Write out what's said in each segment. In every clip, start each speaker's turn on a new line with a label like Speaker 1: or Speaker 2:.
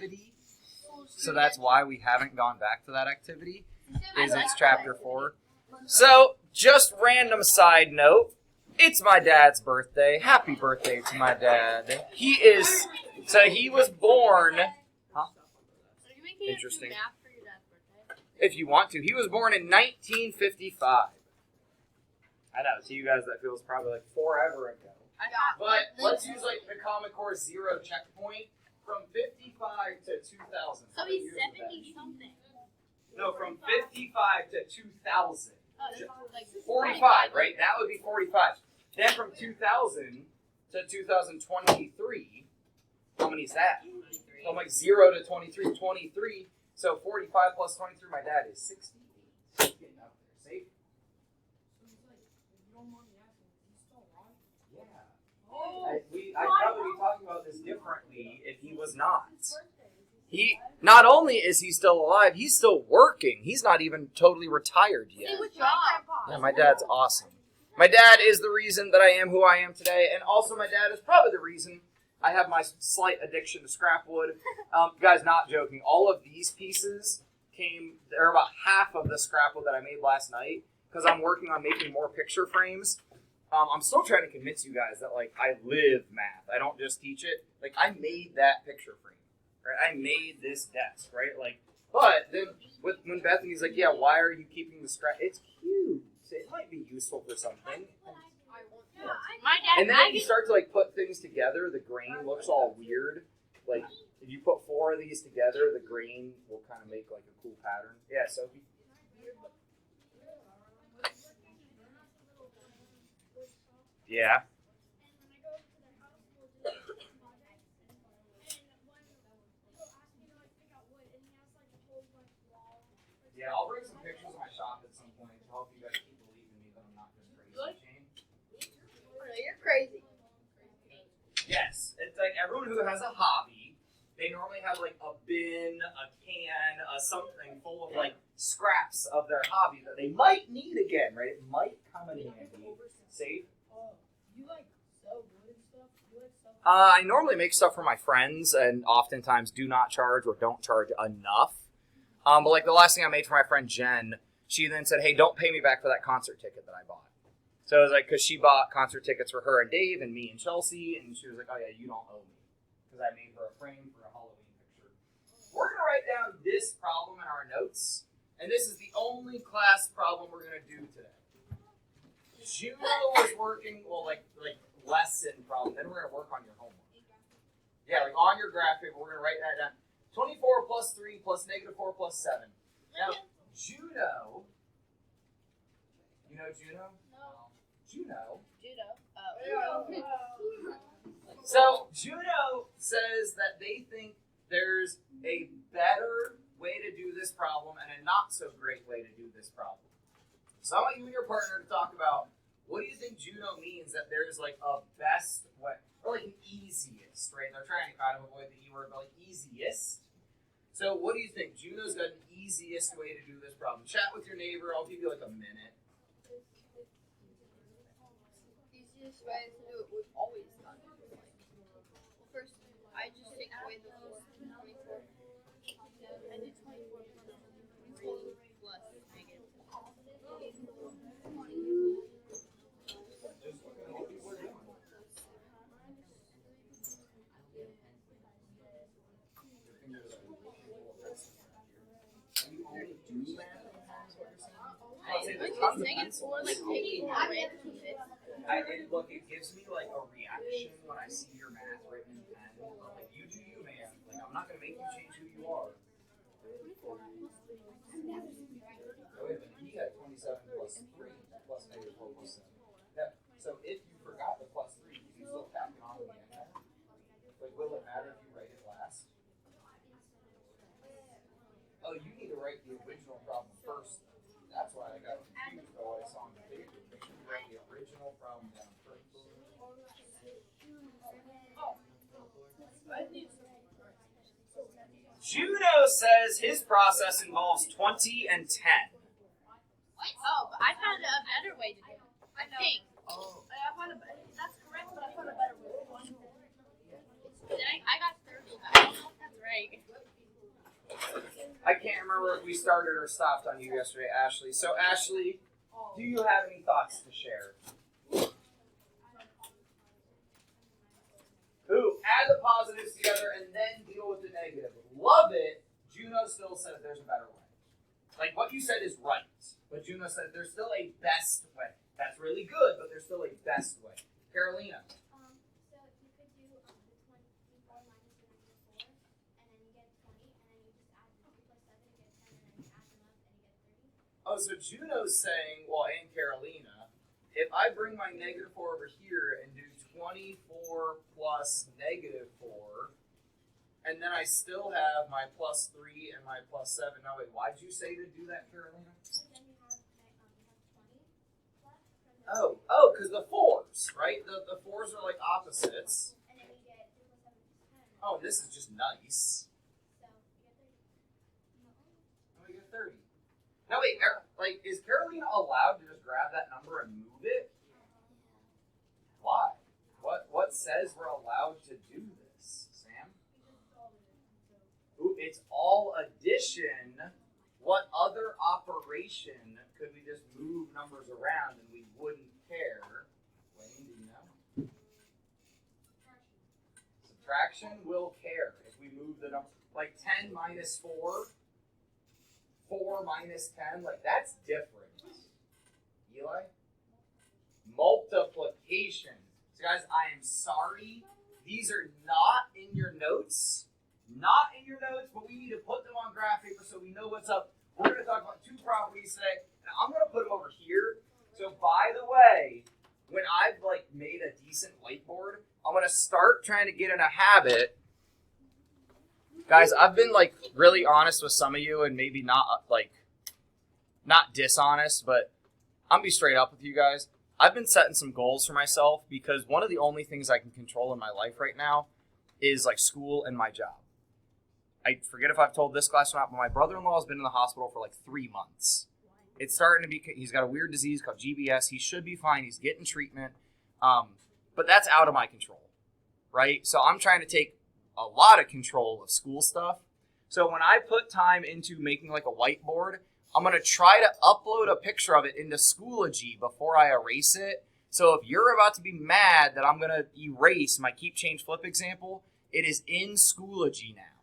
Speaker 1: activity. So that's why we haven't gone back to that activity, is it's chapter 4. So, just random side note, it's my dad's birthday. Happy birthday to my dad. He was born... Huh? Interesting. If you want to. He was born in 1955. I know, to you guys that feels probably like forever ago. But let's use like the Common Core 0 checkpoint from 55 to 2000.
Speaker 2: So he's 70 something.
Speaker 1: No, from 55 to 2000.
Speaker 2: Like
Speaker 1: 45, right? That would be 45. Then from 2000 to 2023, how many is that? From like 0 to 23, 23. So 45 plus 23, my dad is 68. Getting up there, see? Yeah. I'd probably be talking about this differently if he was not. He not only is he still alive, he's still working. He's not even totally retired yet. Yeah, my dad's awesome. My dad is the reason that I am who I am today, and also my dad is probably the reason I have my slight addiction to scrap wood. Guys, not joking. All of these pieces they're about half of the scrap wood that I made last night, because I'm working on making more picture frames. I'm still trying to convince you guys that, like, I live math. I don't just teach it. Like, I made that picture frame, right? I made this desk, right? Like, but then when Bethany's like, yeah, why are you keeping the scrap? It's cute. It might be useful for something. And then if you start to like put things together, the grain looks all weird. Like if you put 4 of these together, the grain will kind of make like a cool pattern. Yeah, Sophie. Yeah. Yeah, I'll bring some pictures of my shop at some point to help you guys keep believing me that I'm not just crazy, Shane.
Speaker 2: You're crazy.
Speaker 1: Yes, it's like everyone who has a hobby, they normally have like a bin, a can, something full of like scraps of their hobby that they might need again, right? It might come in handy. Safe.
Speaker 2: You like sell wood and stuff? You like stuff?
Speaker 1: I normally make stuff for my friends, and oftentimes do not charge or don't charge enough. But like the last thing I made for my friend Jen, she then said, hey, don't pay me back for that concert ticket that I bought. So it was like, because she bought concert tickets for her and Dave and me and Chelsea, and she was like, oh yeah, you don't owe me. Because I made her a frame for a Halloween picture. We're going to write down this problem in our notes, and this is the only class problem we're going to do today. Juno was working, well, like lesson problem, then we're going to work on your homework. Yeah, like on your graph paper, we're going to write that down. 24 plus 3 plus negative 4 plus 7. Now, Juno, you know Juno?
Speaker 2: No.
Speaker 1: Juno.
Speaker 2: Judo.
Speaker 1: So, Juno says that they think there's a better way to do this problem and a not so great way to do this problem. So I want you and your partner to talk about, what do you think Juno means that there's like a best way, or like an easiest, right? They're trying to kind of avoid the E word, but like easiest. So what do you think? Juno's got an easiest way to do this problem. Chat with your neighbor. I'll give you like a minute.
Speaker 2: Easiest way to do it we've always done it. Well, first, I just take away the 4. 24. I do 24 plus negative.
Speaker 1: Look, it gives me like a reaction when I see your math written in pen. Like, you do you, man. Like, I'm not going to make you change who you are. Oh, wait a minute. He had 27 plus 3 plus negative 4 plus 7. Yeah. So if you forgot the plus 3, you can still tack it on to the end there. Like, will it matter if you write it last? Oh, you need to write the original problem first. That's why I got confused by what I saw on the paper. You should write the original problem down first. Juno says his process involves 20 and 10.
Speaker 2: Oh, but I found a better way to do it. I think.
Speaker 1: Oh.
Speaker 2: I found a better. That's correct, but I found a better way. I got 30 back. That's right.
Speaker 1: I can't remember if we started or stopped on you yesterday, Ashley. So, Ashley, do you have any thoughts to share? Ooh, add the positives together and then deal with the negative. Love it. Juno still says there's a better way. Like, what you said is right, but Juno said there's still a best way. That's really good, but there's still a best way. Carolina.
Speaker 3: So you could do the 24 minus the -4, and then you get 20, and then you just add 2 plus 7 and get 10, and then you add them up and you get 30.
Speaker 1: Oh, so Juno's saying, well, and Carolina, if I bring my -4 over here and do 24 plus -4, and then I still have my +3 and my +7. Now, wait, why'd you say to do that, Carolina?
Speaker 3: So then you have 20 left from the
Speaker 1: Oh, because the 4s, right? The 4s are like opposites.
Speaker 3: and then you get 2 plus 7 is 10.
Speaker 1: Oh, this is just nice.
Speaker 3: So you get 30.
Speaker 1: Oh, we get 30. Now, wait, like, is Carolina allowed to just grab that number and move it? Why? What says we're allowed to do this, Sam? Ooh, it's all addition. What other operation could we just move numbers around and we wouldn't care? Wayne, do you know? Subtraction will care if we move the number. Like 10 minus 4, 4 minus 10, like that's different. Eli? Multiplication. So guys, I am sorry. These are not in your notes. Not in your notes, but we need to put them on graph paper so we know what's up. We're going to talk about 2 properties today, and I'm going to put them over here. So by the way, when I've like made a decent whiteboard, I'm going to start trying to get in a habit. Guys, I've been like really honest with some of you, and maybe not not dishonest, but I'm gonna be straight up with you guys. I've been setting some goals for myself because one of the only things I can control in my life right now is like school and my job. I forget if I've told this class or not, but my brother-in-law has been in the hospital for like 3 months. It's starting to be, he's got a weird disease called GBS. He should be fine. He's getting treatment. But that's out of my control, right? So I'm trying to take a lot of control of school stuff. So when I put time into making like a whiteboard, I'm going to try to upload a picture of it into Schoology before I erase it. So if you're about to be mad that I'm going to erase my keep, change, flip example, it is in Schoology now.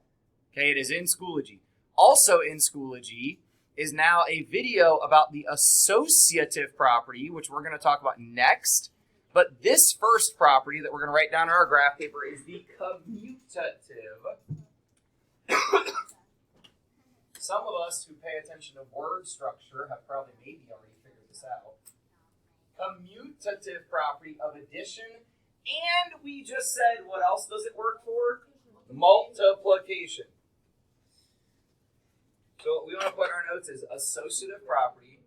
Speaker 1: Okay, it is in Schoology. Also in Schoology is now a video about the associative property, which we're going to talk about next. But this first property that we're going to write down on our graph paper is the commutative. Some of us who pay attention to word structure have probably maybe already figured this out. Commutative property of addition. And we just said, what else does it work for? Multiplication. So what we want to put in our notes is associative property.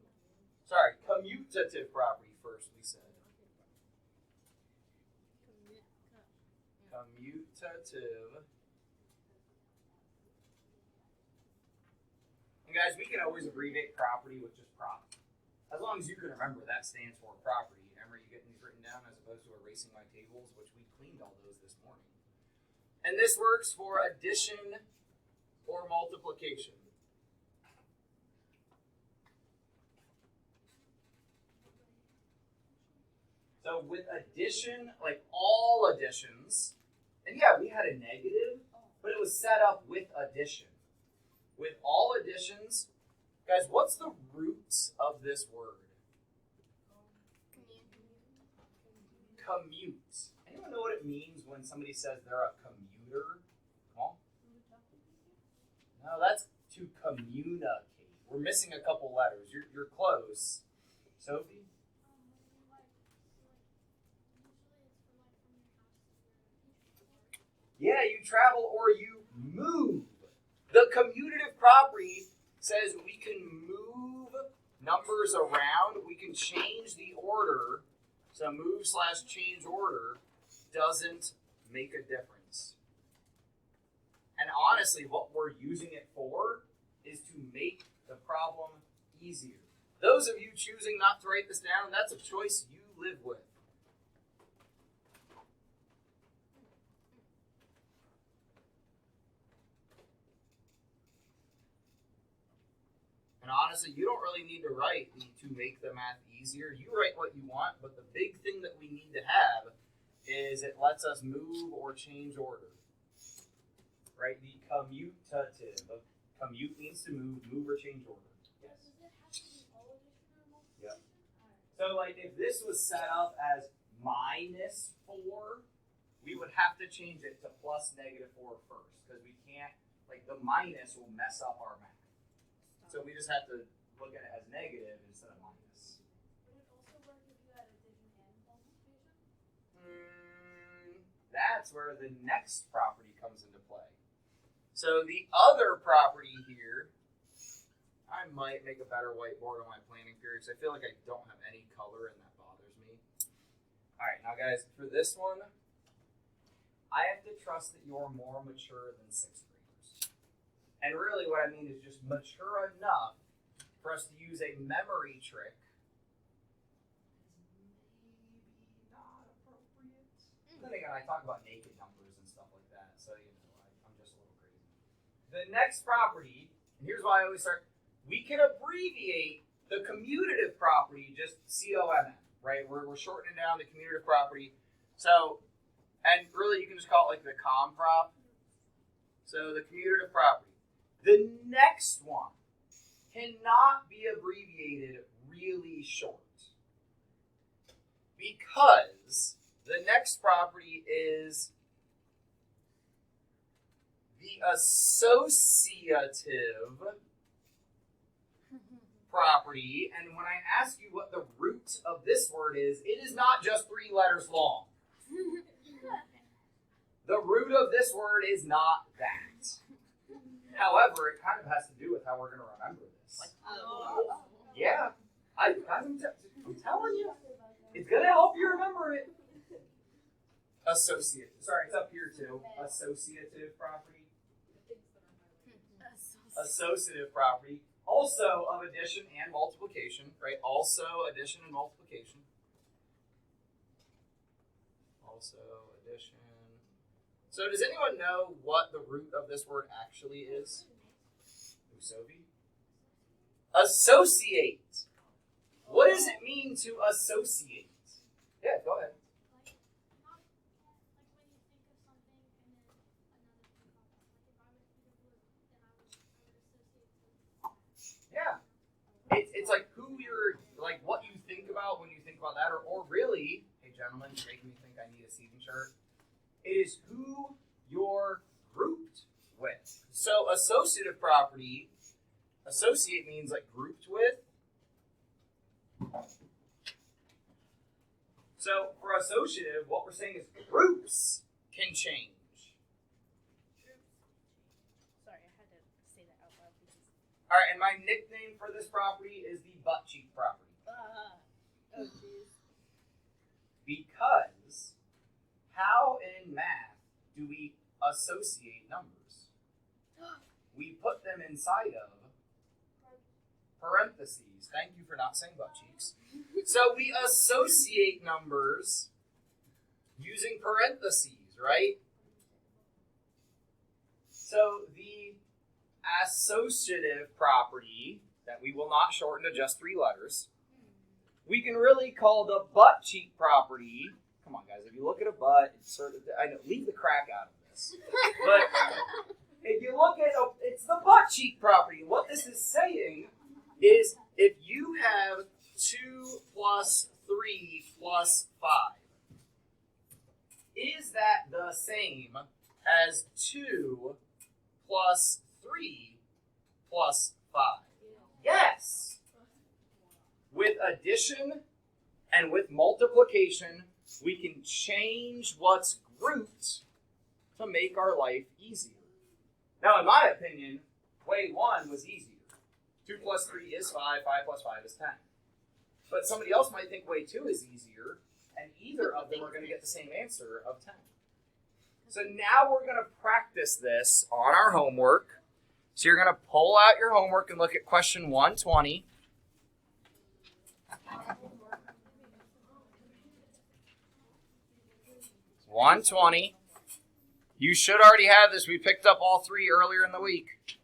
Speaker 1: Sorry, commutative property first, we said. Commutative. And guys, we can always abbreviate property with just prop. As long as you can remember that stands for property. Remember you getting these written down as opposed to erasing my tables, which we cleaned all those this morning. And this works for addition or multiplication. So with addition, like all additions, and yeah, we had a negative, but it was set up with addition. With all additions, guys, what's the root of this word? Commute. Anyone know what it means when somebody says they're a commuter? Come on. No, that's to communicate. We're missing a couple letters. You're close. Sophie? Yeah, you travel or you move. The commutative property says we can move numbers around. We can change the order. So move/change order doesn't make a difference. And honestly, what we're using it for is to make the problem easier. Those of you choosing not to write this down, that's a choice you live with. honestly, you don't really need to write to make the math easier. You write what you want, but the big thing that we need to have is it lets us move or change order. Right? The commutative. Commute means to move or change order. Yes. Yep. So like if this was set up as -4, we would have to change it to +(-4) first, because we can't, like the minus will mess up our math. So we just have to look at it as negative instead of minus.
Speaker 3: Would it also work if you had addition and multiplication?
Speaker 1: That's where the next property comes into play. So the other property here, I might make a better whiteboard on my planning period because I feel like I don't have any color and that bothers me. All right, now guys, for this one, I have to trust that you're more mature than 6th graders. And really what I mean is just mature enough for us to use a memory trick. Maybe not appropriate. Then again, I talk about naked numbers and stuff like that, so you know, I'm just a little crazy. The next property, and here's why I always start, we can abbreviate the commutative property just COMM, right? We're shortening down the commutative property. So, and really you can just call it like the com prop. So the commutative property. The next one cannot be abbreviated really short because the next property is the associative property. And when I ask you what the root of this word is, it is not just 3 letters long. The root of this word is not that. However, it kind of has to do with how we're going to remember this. Yeah. I'm telling you. It's going to help you remember it. Associative. Sorry, it's up here too. Associative property. Associative property. Also of addition and multiplication, right? Also addition and multiplication. Also addition. So does anyone know what the root of this word actually is? Usovi? Associate. What does it mean to associate? Yeah, go ahead. Yeah. It's like who you're, like what you think about when you think about that, or really, hey gentlemen, you're making me think I need a seating shirt. It is who you're grouped with. So associative property, associate means like grouped with. So for associative, what we're saying is groups can change.
Speaker 4: Sorry, I had to say that out loud.
Speaker 1: All right, and my nickname for this property is the butt cheek property.
Speaker 4: Oh, jeez.
Speaker 1: Because how in math do we associate numbers? We put them inside of parentheses. Thank you for not saying butt cheeks. So we associate numbers using parentheses, right? So the associative property that we will not shorten to just 3 letters, we can really call the butt cheek property. Come on, guys. If you look at a butt, it's sort of, I know, leave the crack out of this. But if you look at, it's the butt cheek property. What this is saying is if you have 2 plus 3 plus 5, is that the same as 2 plus 3 plus 5? Yes. With addition and with multiplication, we can change what's grouped to make our life easier. Now, in my opinion, way 1 was easier. 2 plus 3 is 5, 5 plus 5 is 10. But somebody else might think way 2 is easier, and either of them are going to get the same answer of 10. So now we're going to practice this on our homework. So you're going to pull out your homework and look at question 120. You should already have this. We picked up all 3 earlier in the week.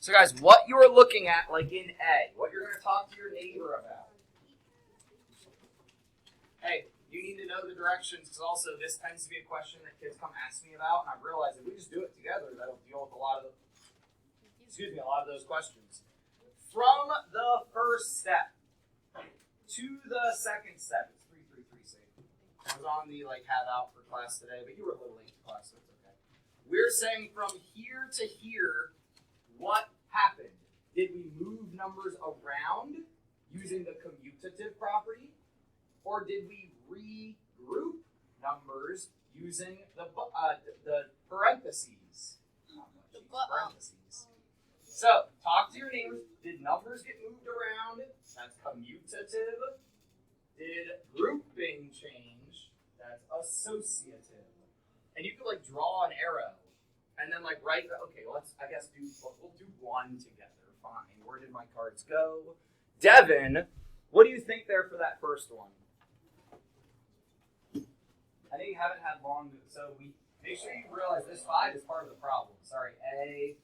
Speaker 1: So guys, what you are looking at, like in A, what you're going to talk to your neighbor about. Hey, you need to know the directions, because also this tends to be a question that kids come ask me about, and I've realized if we just do it together, that'll deal with a lot of those questions. From the first step to the second step, it's 333 safe. I was on the have out for class today, but you were a little late to class, so it's okay. We're saying from here to here, what happened? Did we move numbers around using the commutative property? Or did we regroup numbers using the parentheses? Parentheses. So, talk to your neighbors. Did numbers get moved around? That's commutative. Did grouping change? That's associative. And you could draw an arrow and then write. Okay, we'll do one together. Fine. Where did my cards go? Devin, what do you think there for that first one? I know you haven't had long, so make sure you realize this 5 is part of the problem. Sorry, A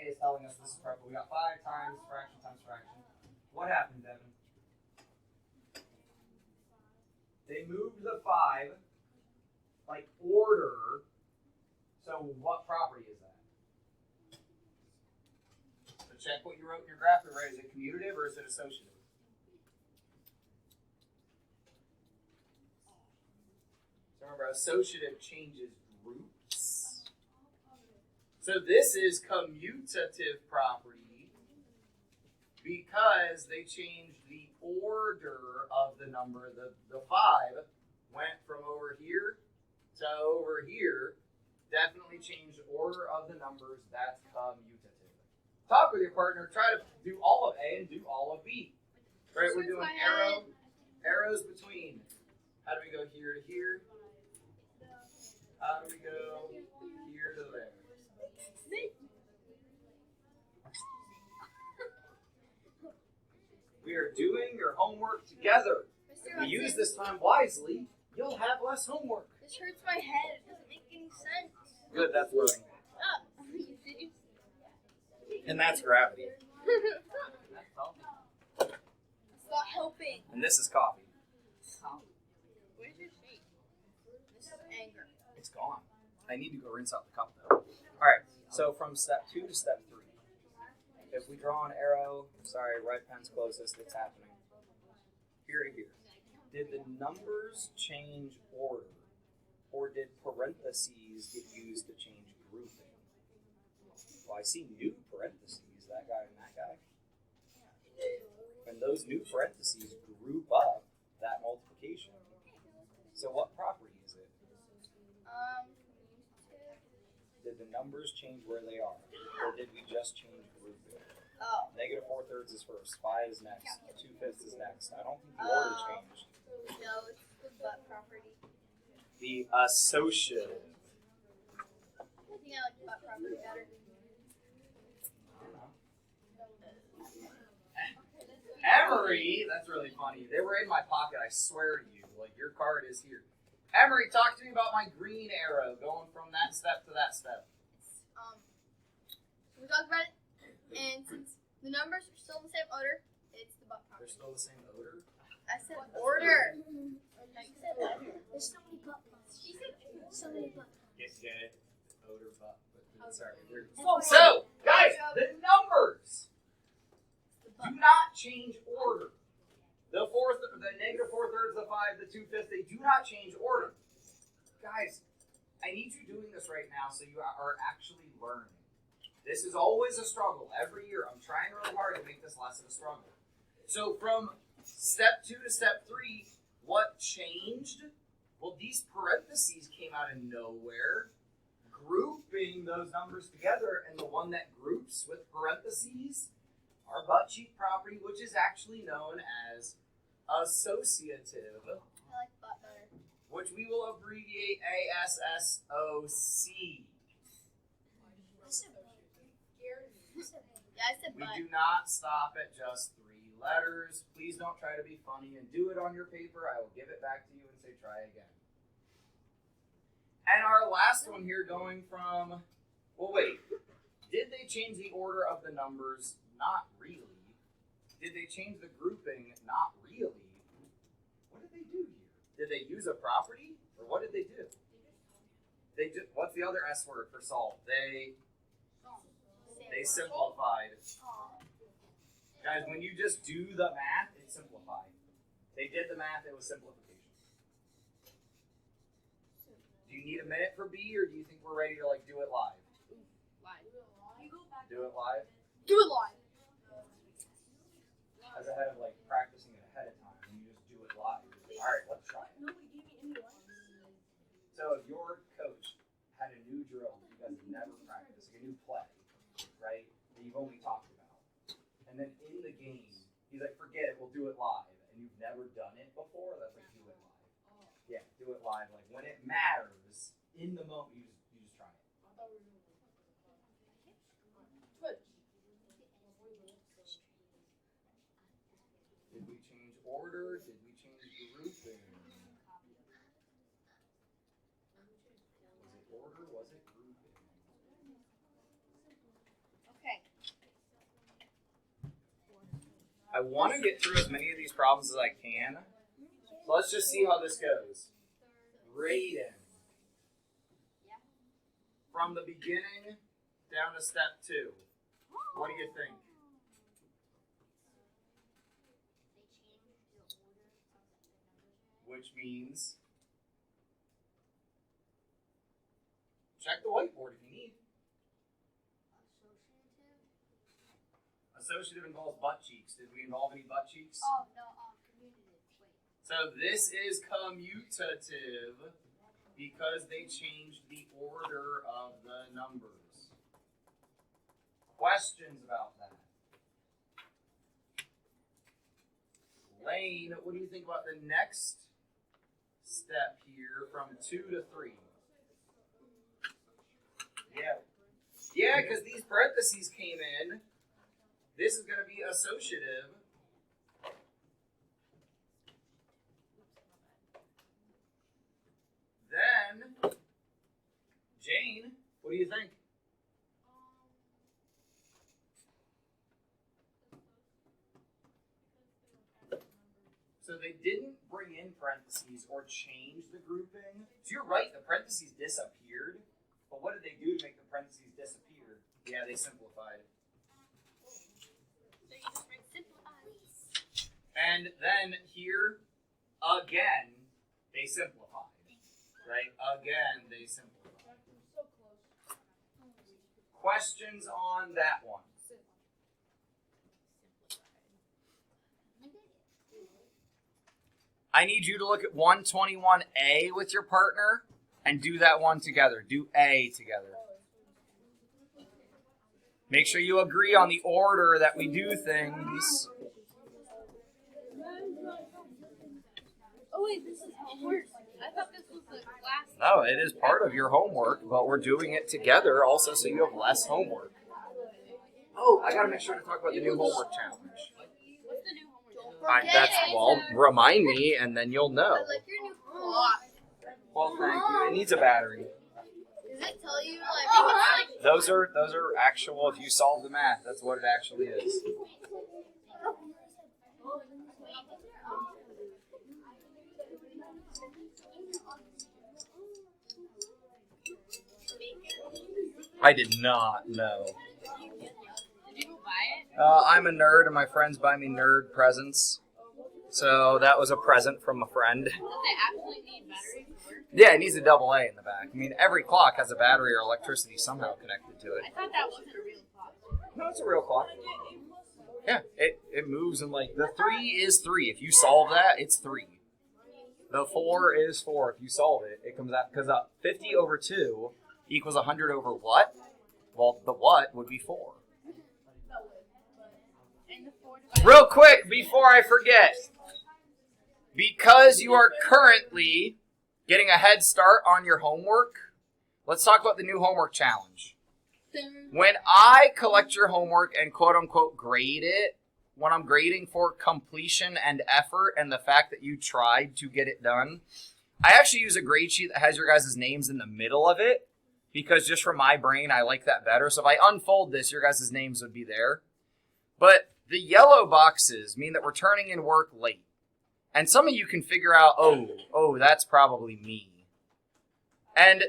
Speaker 1: is telling us this is correct, but we got 5 times fraction times fraction. What happened, Devin? They moved the 5, order. So what property is that? So check what you wrote in your graph, right? Is it commutative or is it associative? Remember, associative changes groups. So this is commutative property because they changed the order of the number. The 5 went from over here to over here. Definitely changed the order of the numbers. That's commutative. Talk with your partner. Try to do all of A and do all of B. Right? We're doing arrows between. How do we go here to here? How do we go here to there? We are doing your homework together. If we use this time wisely, you'll have less homework.
Speaker 2: This hurts my head. It doesn't make any sense.
Speaker 1: Good, that's learning. And that's gravity.
Speaker 2: It's not helping.
Speaker 1: And this is coffee.
Speaker 2: Where's your shake? This is anger.
Speaker 1: It's gone. I need to go rinse out the cup though. Alright, so from step 2 to step 3. If we draw an arrow, sorry, right pen's closest, it's happening. Here to here. Did the numbers change order? Or did parentheses get used to change grouping? Well, I see new parentheses, that guy and that guy. And those new parentheses group up that multiplication. So what property is it? Did the numbers change where they are? Or did we just change grouping?
Speaker 2: Oh.
Speaker 1: Negative 4/3 is first. 5 is next. 2/5 is next. I don't think the order changed.
Speaker 2: No, it's the butt property.
Speaker 1: The associative.
Speaker 2: I think I like butt property better.
Speaker 1: Emery, that's really funny. They were in my pocket, I swear to you. Your card is here. Emery, talk to me about my green arrow going from that step to that step.
Speaker 2: We talked about it, and since the numbers are still in the same order, it's the butt property.
Speaker 1: They're still the same odor?
Speaker 2: I said order.
Speaker 3: There's so many butt plugs. She said so many butt plugs.
Speaker 1: Get it? Odor butt. But sorry. So, guys, the numbers do not change order. The negative 4/3, the 5, the 2/5, they do not change order. Guys, I need you doing this right now so you are actually learning. This is always a struggle. Every year, I'm trying really hard to make this lesson a struggle. So from step 2 to step 3, what changed? Well, these parentheses came out of nowhere. Grouping those numbers together, and the one that groups with parentheses, our butt cheek property, which is actually known as associative,
Speaker 2: I like butt better.
Speaker 1: which we will abbreviate ASSOC.
Speaker 2: Yeah, I said
Speaker 1: We
Speaker 2: butt.
Speaker 1: do not stop at just 3 letters. Please don't try to be funny and do it on your paper. I will give it back to you and say try again. And our last one here going from, well, wait. Did they change the order of the numbers? Not really. Did they change the grouping? Not really. What did they do here? Did they use a property? Or what did they do? What's the other S word for solve? They simplified. Guys, when you just do the math, it's simplified. They did the math, it was simplification. Do you need a minute for B, or do you think we're ready to do it live? Do it live?
Speaker 2: Do it live.
Speaker 1: As ahead of practicing it ahead of time, and you just do it live. Alright, let's try it. So if your coach had a new drill that you guys have never practiced, like a new play, right, that you've only talked about, and then in the game, he's like, forget it, we'll do it live, and you've never done it before, that's like, do it live. Yeah, do it live. Like, when it matters, in the moment, you just try it. Did we change order? Did we change grouping? Was it order? Was it grouping?
Speaker 2: Okay.
Speaker 1: I want to get through as many of these problems as I can. So let's just see how this goes. Rating. From the beginning down to step 2. What do you think? Which means, check the whiteboard if you need. Associative involves butt cheeks. Did we involve any butt cheeks?
Speaker 3: Oh, no, commutative. Wait.
Speaker 1: So this is commutative because they changed the order of the numbers. Questions about that? Lane, what do you think about the next step here from 2 to 3? Yeah, because these parentheses came in. This is going to be associative. Then, Jane, what do you think? So they didn't bring in parentheses or change the grouping. So you're right, the parentheses disappeared. But what did they do to make the parentheses disappear? Yeah, they simplified. And then here, again, they simplified. Right? Again, they simplified. Questions on that one? I need you to look at 121A with your partner and do that one together. Do A together. Make sure you agree on the order that we do things.
Speaker 2: Oh wait, this is homework. I thought this was the class.
Speaker 1: No, it is part of your homework, but we're doing it together also so you have less homework. Oh, I gotta make sure to talk about the new homework challenge.
Speaker 2: What's the new homework?
Speaker 1: Well, remind me and then you'll know.
Speaker 2: I like your new clock.
Speaker 1: Well, thank you. It needs a battery.
Speaker 2: Does it tell you like?
Speaker 1: Those are actual, if you solve the math, that's what it actually is. I did not know.
Speaker 2: Did you buy it?
Speaker 1: I'm a nerd and my friends buy me nerd presents. So that was a present from a friend.
Speaker 2: Does it actually need battery for work?
Speaker 1: Yeah, it needs a double A in the back. I mean, every clock has a battery or electricity somehow connected to it.
Speaker 2: I thought that wasn't a real clock.
Speaker 1: No, it's a real clock. Yeah, it moves and the 3 is 3. If you solve that, it's 3. The 4 is 4. If you solve it, it comes out, because 50 over 2 equals 100 over what? Well, the what would be 4.
Speaker 2: And the 4
Speaker 1: Real quick, before I forget, because you are currently getting a head start on your homework, let's talk about the new homework challenge. When I collect your homework and quote-unquote grade it, when I'm grading for completion and effort and the fact that you tried to get it done, I actually use a grade sheet that has your guys' names in the middle of it because just from my brain, I like that better. So if I unfold this, your guys' names would be there. But the yellow boxes mean that we're turning in work late. And some of you can figure out, oh, that's probably me. And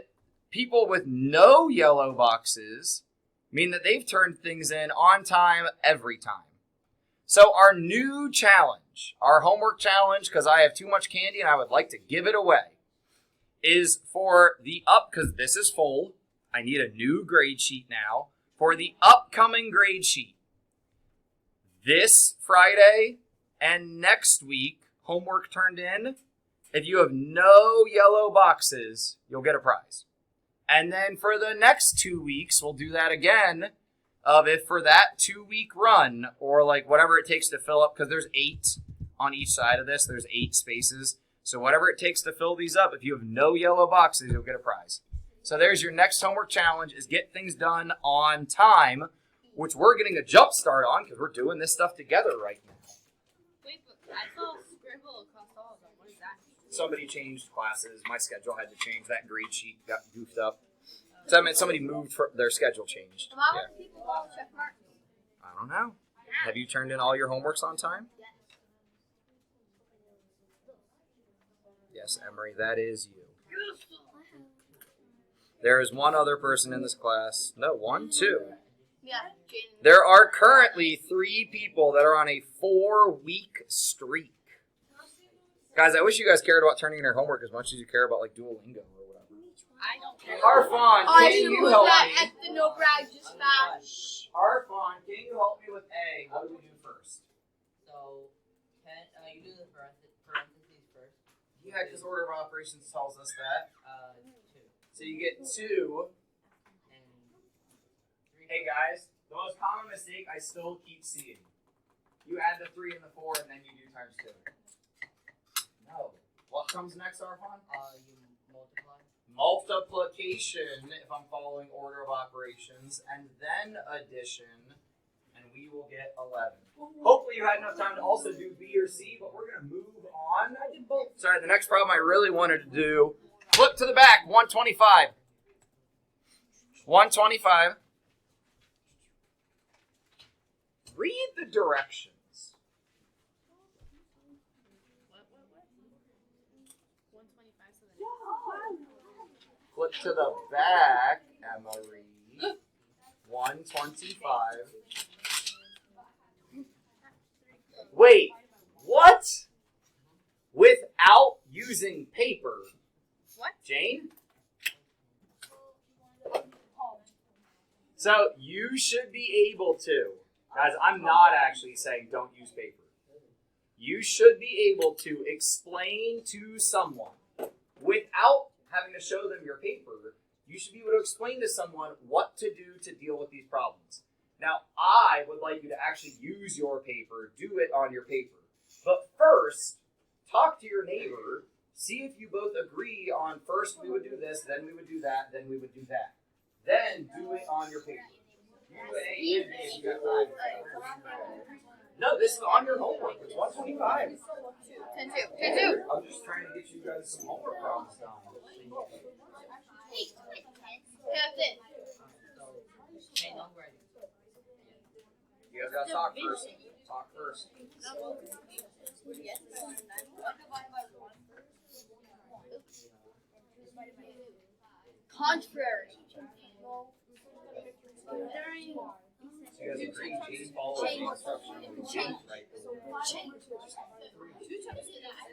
Speaker 1: people with no yellow boxes mean that they've turned things in on time every time. So our new challenge, our homework challenge, because I have too much candy and I would like to give it away, is for because this is full, I need a new grade sheet now, for the upcoming grade sheet. This Friday and next week, homework turned in. If you have no yellow boxes, you'll get a prize. And then for the next 2 weeks, we'll do that again. If for that 2-week run, or like whatever it takes to fill up, because there's 8 on each side of this, there's 8 spaces. So whatever it takes to fill these up, if you have no yellow boxes, you'll get a prize. So there's your next homework challenge, is get things done on time, which we're getting a jump start on because we're doing this stuff together right now.
Speaker 2: Wait, but I saw scribble across all of them. What is that?
Speaker 1: Somebody changed classes. My schedule had to change. That grade sheet got goofed up. So that meant somebody moved, their schedule changed.
Speaker 2: Why would people all check marks?
Speaker 1: I don't know. Have you turned in all your homeworks on time? Yes, Emery, that is you. There is one other person in this class. No, 1, 2.
Speaker 2: Yeah, Jaden.
Speaker 1: There are currently 3 people that are on a 4-week streak. Guys, I wish you guys cared about turning in your homework as much as you care about like Duolingo or whatever.
Speaker 2: I don't care.
Speaker 1: Arfon,
Speaker 2: I
Speaker 1: can
Speaker 2: should
Speaker 1: you
Speaker 2: put
Speaker 1: help
Speaker 2: that
Speaker 1: me?
Speaker 2: at the no brag just fast.
Speaker 1: Arfon, can you help me with A? What do we do first?
Speaker 5: So, you do the parentheses first.
Speaker 1: Yeah, because order of operations tells us that.
Speaker 5: 2.
Speaker 1: So you get 2.
Speaker 5: And 3.
Speaker 1: Hey guys, the most common mistake I still keep seeing. You add the 3 and the 4 and then you do times 2. No. What comes next, Arfon?
Speaker 5: You multiply.
Speaker 1: Multiplication, if I'm following order of operations, and then addition, and we will get 11. Hopefully you had enough time to also do B or C, but we're going to move on. I did both. Sorry, the next problem I really wanted to do, flip to the back, 125. 125. Read the directions.
Speaker 4: What? 125 so the
Speaker 1: Flip to the back, Emery. 125. Wait, what? Without using paper.
Speaker 2: What?
Speaker 1: Jane? So you should be able to. Guys, I'm not actually saying don't use paper. You should be able to explain to someone without having to show them your paper. You should be able to explain to someone what to do to deal with these problems. Now, I would like you to actually use your paper, do it on your paper. But first, talk to your neighbor, see if you both agree on first we would do this, then we would do that, then we would do that. Then do it on your paper. You do A and B if you got time. No, this is on your homework. It's 125.
Speaker 2: 10-2. 10-2.
Speaker 1: I'm just trying to get you guys some homework problems done.
Speaker 2: That's it.
Speaker 5: Hey, don't worry.
Speaker 1: You guys gotta talk first. Talk first.
Speaker 2: Contrary.
Speaker 1: So you guys agree, Jane follows the instructions. Right.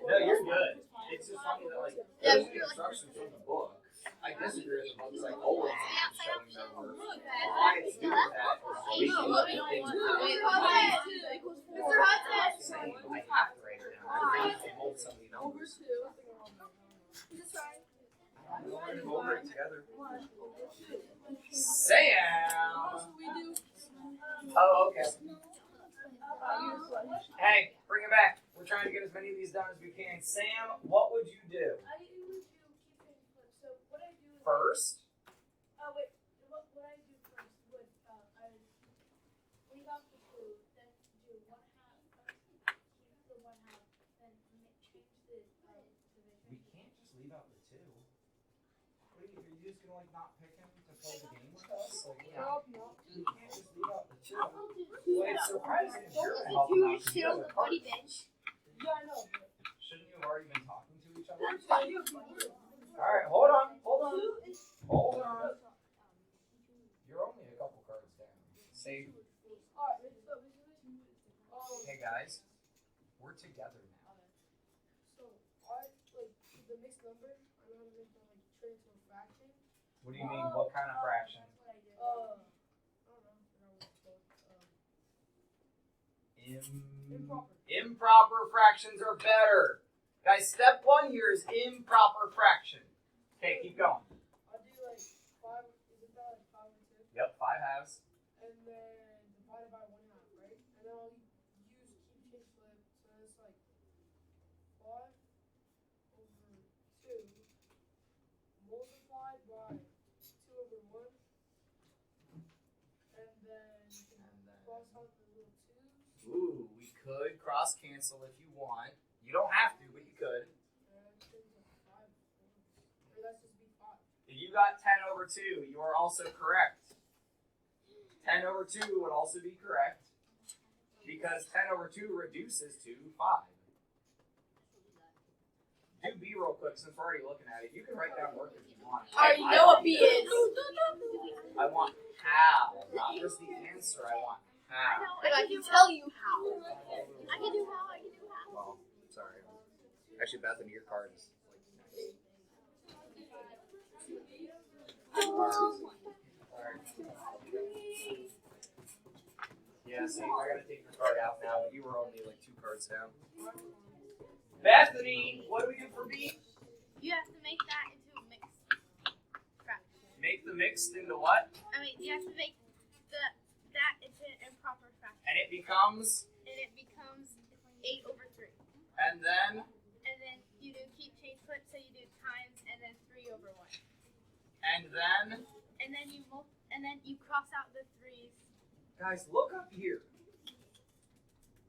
Speaker 1: No, you're good. It's just funny that like there's the instructions from the book. I disagree with the book. It's like always showing their work. Why it's doing that is making things
Speaker 2: Mr. Hudson.
Speaker 1: I have to write it down. I really can hold some of the numbers. We'll learn them over it together. Sam! Oh, okay. Hey, bring it back. We're trying to get as many of these done as we can. Sam, what would you do? First?
Speaker 3: What I do first would I would leave out the food, then do 1/2, keep the 1/2, then change the division.
Speaker 1: We can't just leave out the 2. What are you you just gonna like not pick him to play the game with us? Like,
Speaker 2: No.
Speaker 1: you can't just leave out the two. Well, it's surprising that you're
Speaker 2: Those are
Speaker 1: helping
Speaker 2: two
Speaker 1: out. 'Cause you
Speaker 2: sit
Speaker 1: guys
Speaker 2: on
Speaker 1: are
Speaker 2: the buddy
Speaker 1: partners.
Speaker 2: bench. Yeah, I know.
Speaker 1: Shouldn't you have already been talking to each other? All right, hold on. You're only a couple cards down. Say, hey guys, we're together now.
Speaker 6: So, the mixed number, I know how to make that turn into a fraction.
Speaker 1: What do you mean? What kind of fraction?
Speaker 6: I don't know. I forgot what it's called.
Speaker 1: Improper fractions are better. Guys, step 1 here is improper fraction. Okay, keep going.
Speaker 6: I'll do 5, isn't that 5 and 2?
Speaker 1: Yep, 5 halves.
Speaker 6: And then divided by 1/2, right? And then I'll use keep change flip, so it's 5 over 2 multiplied by 2 over 1. And then you can cross out the little 2s.
Speaker 1: Ooh, we could cross cancel if you want. You don't have to, but you could.
Speaker 6: And things like 5. Or that's just be 5.
Speaker 1: If you got 10 over 2, you are also correct. 10 over 2 would also be correct. Because 10 over 2 reduces to 5. Do B real quick since we're already looking at it. You can write down work if you want.
Speaker 2: I already know what B is.
Speaker 1: I want how, not just the answer. I want how.
Speaker 2: But I can tell you how.
Speaker 3: I can do how.
Speaker 1: Well, sorry. Actually, Bethany, your card is yeah, see, I gotta take your card out now, but you were only 2 cards down. Bethany, what do we do for B?
Speaker 3: You have to make that into a mixed fraction.
Speaker 1: Make the mixed into what?
Speaker 3: I mean, you have to make that into an improper fraction.
Speaker 1: And it becomes?
Speaker 3: And it becomes 8 over 3.
Speaker 1: And then?
Speaker 3: And then you do keep change flip, so you do times and then 3 over 1.
Speaker 1: And then?
Speaker 3: And then you cross out the 3's.
Speaker 1: Guys, look up here.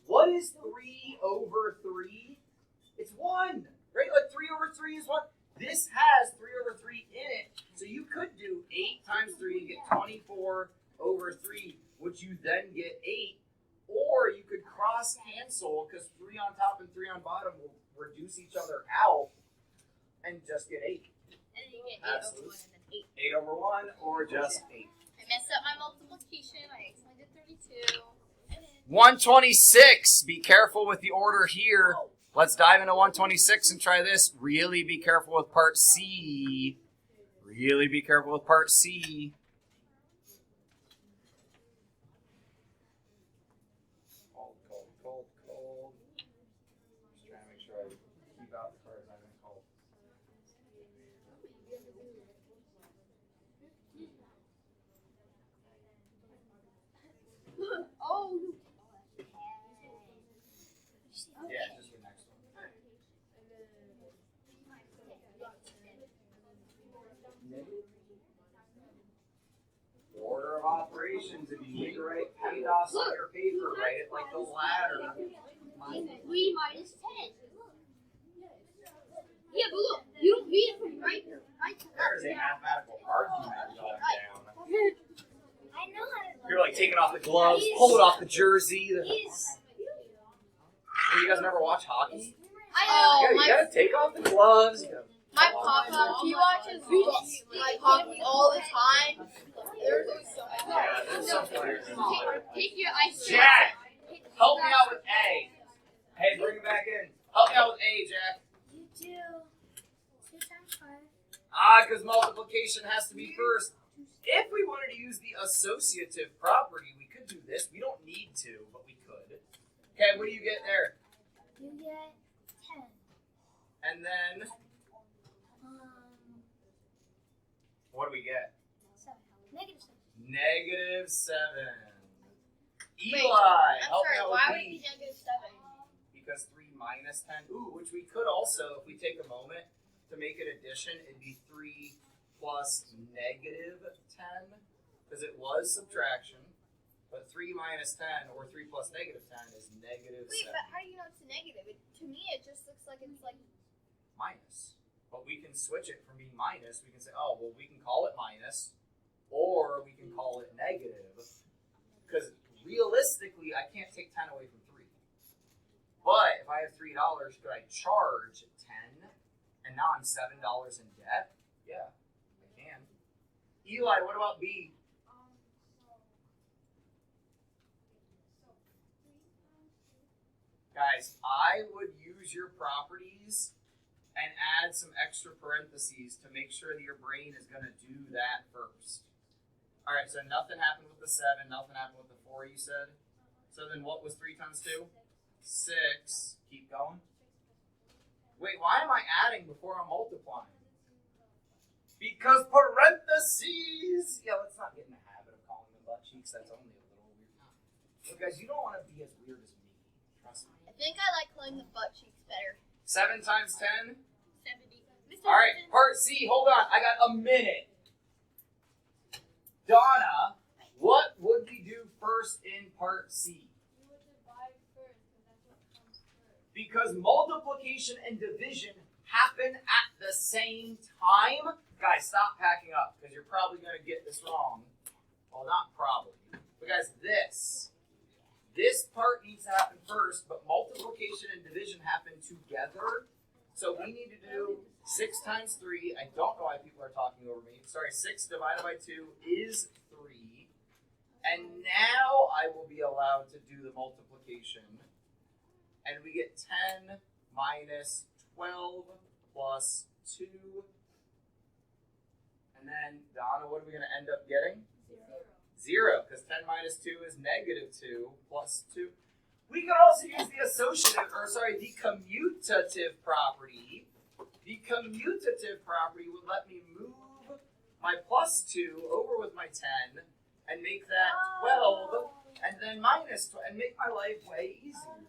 Speaker 1: What is 3 over 3? It's 1. Right? 3 over 3 is 1. This has 3 over 3 in it. So you could do 8 times 3 and get 24 over 3, which you then get 8. Or you could cross cancel because 3 on top and 3 on bottom will reduce each other out and just get 8.
Speaker 3: And then you get 8 over 1 and then 8.
Speaker 1: 8 over 1 or just 8.
Speaker 3: I messed up my multiplication. I actually did 32.
Speaker 1: 126. Be careful with the order here. Let's dive into 126 and try this. Really be careful with part C. Really be careful with part C. Cold, cold, cold, cold. Just trying to make sure I keep out the cards I'm in cold.
Speaker 2: Oh.
Speaker 1: Yeah, just the next one. Order of operations. If you need to write PADOS on your paper, write it like the ladder.
Speaker 2: 3 minus 10. Yeah, but look, you don't read it from right here.
Speaker 1: There's a mathematical argument going down.
Speaker 3: I know how to
Speaker 1: You're like taking off the gloves, pulling off the jersey. You guys never watch hockey?
Speaker 2: I know.
Speaker 1: Yeah, you gotta take off the gloves.
Speaker 2: My papa, he watches hockey all the time. There's always so many.
Speaker 1: Yeah, there's some players.
Speaker 2: Take your ice cream.
Speaker 1: Jack, help me out with A. Hey, bring it back in. Help me out with A, Jack.
Speaker 3: You do 2 times 5.
Speaker 1: Because multiplication has to be first. If we wanted to use the associative property, we could do this. We don't need to, but we could. Okay, what do you get there?
Speaker 3: You get 10.
Speaker 1: And then, what do we get?
Speaker 3: 7. Negative 7.
Speaker 1: Negative 7. Eli,
Speaker 2: I'm
Speaker 1: help me
Speaker 2: sorry,
Speaker 1: out
Speaker 2: why
Speaker 1: with
Speaker 2: would
Speaker 1: B.
Speaker 2: you negative 7?
Speaker 1: Because 3 minus 10. Ooh, which we could also, if we take a moment to make it addition, it'd be 3 plus negative 10. Because it was subtraction. But 3 minus 10 or 3 plus negative 10 is negative
Speaker 2: Wait,
Speaker 1: 7.
Speaker 2: but how do you know it's a negative? To me, it just looks like it's like.
Speaker 1: Minus. But we can switch it from being minus. We can say, oh, well, we can call it minus, or we can call it negative. Because realistically, I can't take 10 away from 3. But if I have $3, could I charge 10? And now I'm $7 in debt? Yeah, I can. Eli, what about B? Guys, I would use your properties and add some extra parentheses to make sure that your brain is going to do that first. All right, so nothing happened with the 7, nothing happened with the 4, you said? So then what was 3 times 2? 6. Keep going. Wait, why am I adding before I'm multiplying? Because parentheses! Yeah, let's not get in the habit of calling them butt cheeks. That's only a little weird. So guys, you don't want to be as weird as me. Trust me.
Speaker 2: I think I like calling the butt cheeks better.
Speaker 1: 7 times 10?
Speaker 2: 70. Mr.
Speaker 1: All right,
Speaker 2: Hudson.
Speaker 1: part C. Hold on. I got a minute. Donna, what would we do first in part C?
Speaker 3: You would divide first, because that's what comes first.
Speaker 1: Because multiplication and division happen at the same time. Guys, stop packing up because you're probably going to get this wrong. Well, not probably. But guys, this part needs to happen first, but multiplication and division happen together. So we need to do 6 times 3. I don't know why people are talking over me. Sorry, 6 divided by 2 is 3. And now I will be allowed to do the multiplication. And we get 10 minus 12 plus 2. And then, Donna, what are we going to end up getting? 0, because 10 minus 2 is negative 2 plus 2. We could also use the the commutative property. The commutative property would let me move my plus 2 over with my 10 and make that 12 and then minus 12 and make my life way easier.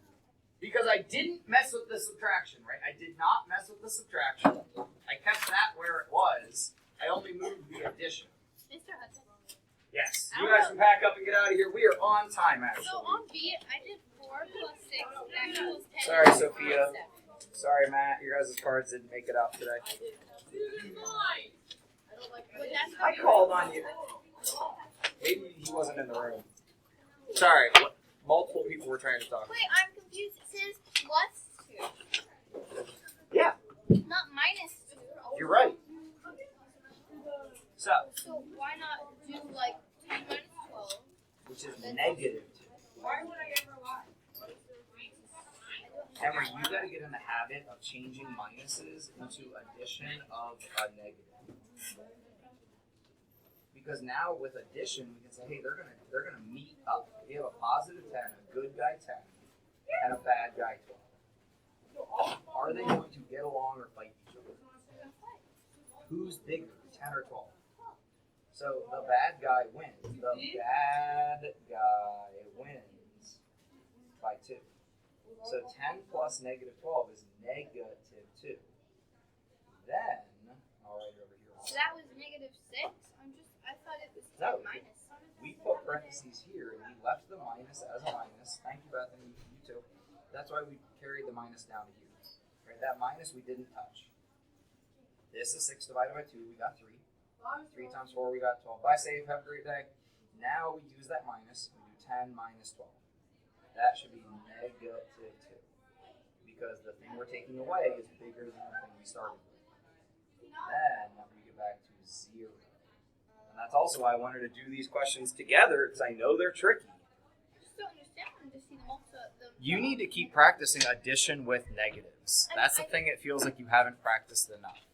Speaker 1: Because I didn't mess with the subtraction, right? I did not mess with the subtraction. I kept that where it was. I only moved the addition.
Speaker 2: Mr. Hudson.
Speaker 1: Yes. You guys can pack up and get out of here. We are on time, actually.
Speaker 2: So on B, I did 4 plus 6, that equals 10.
Speaker 1: Sorry, Sophia. Sorry, Matt. Your guys' cards didn't make it out today. I called on you. Maybe he wasn't in the room. Sorry. Multiple people were trying to talk.
Speaker 2: Wait, I'm confused. It says plus 2.
Speaker 1: Yeah.
Speaker 2: Not minus 2.
Speaker 1: You're right. So,
Speaker 2: Why not do like 10 minus 12?
Speaker 1: which is negative 2.
Speaker 2: Why would I ever lie?
Speaker 1: Emery, you got to get in the habit of changing minuses into addition of a negative. Because now with addition, we can say, hey, they're gonna meet up. We have a positive 10, a good guy 10, and a bad guy 12. Are they going to get along or fight each other? Who's bigger, 10 or 12? So the bad guy wins. The bad guy wins by 2. So 10 plus negative 12 is negative 2. Then, I'll write it over here.
Speaker 2: So that was negative 6? I thought it was 10
Speaker 1: No,
Speaker 2: minus.
Speaker 1: we put parentheses here, and we left the minus as a minus. Thank you, Bethany. You too. That's why we carried the minus down to here. Right? That minus we didn't touch. This is 6 divided by 2. We got 3. 3 times 4, we got 12. Bye, safe. Have a great day. Now we use that minus. We do 10 minus 12. That should be negative 2. Because the thing we're taking away is bigger than the thing we started with. Then we get back to 0. And that's also why I wanted to do these questions together, because I know they're tricky.
Speaker 2: I just don't understand when to see the
Speaker 1: You need to keep practicing addition with negatives. That's the thing it feels like you haven't practiced enough.